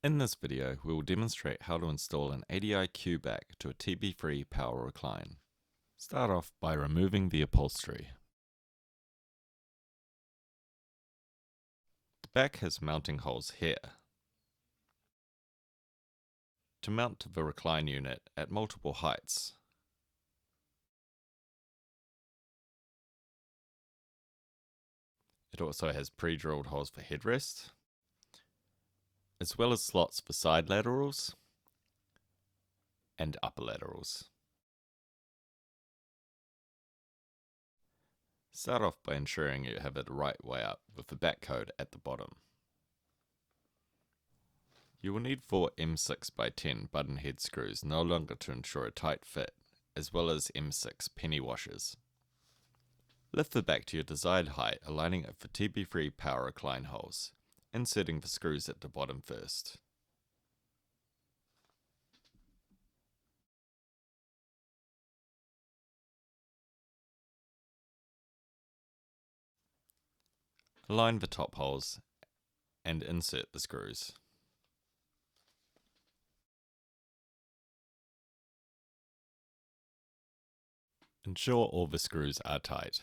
In this video, we will demonstrate how to install an ADI Q back to a TB-free power recline. Start off by removing the upholstery. The back has mounting holes here. To mount the recline unit at multiple heights. It also has pre-drilled holes for headrest, as well as slots for side laterals and upper laterals. Start off by ensuring you have it the right way up with the back code at the bottom. You will need 4 M6x10 button head screws no longer to ensure a tight fit, as well as M6 penny washers. Lift the back to your desired height, aligning it for TB-free power recline holes, inserting the screws at the bottom first. Align the top holes and insert the screws. Ensure all the screws are tight.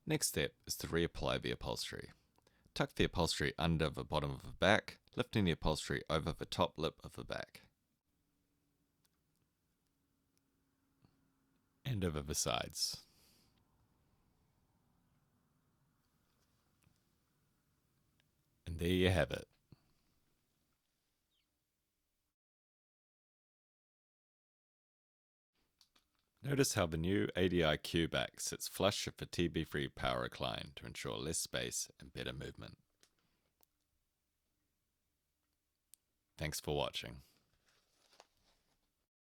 Next step is to reapply the upholstery. Tuck the upholstery under the bottom of the back, lifting the upholstery over the top lip of the back. And over the sides. And there you have it. Notice how the new ADI Q back sits flush with the TB-free power recline to ensure less space and better movement. Thanks for watching.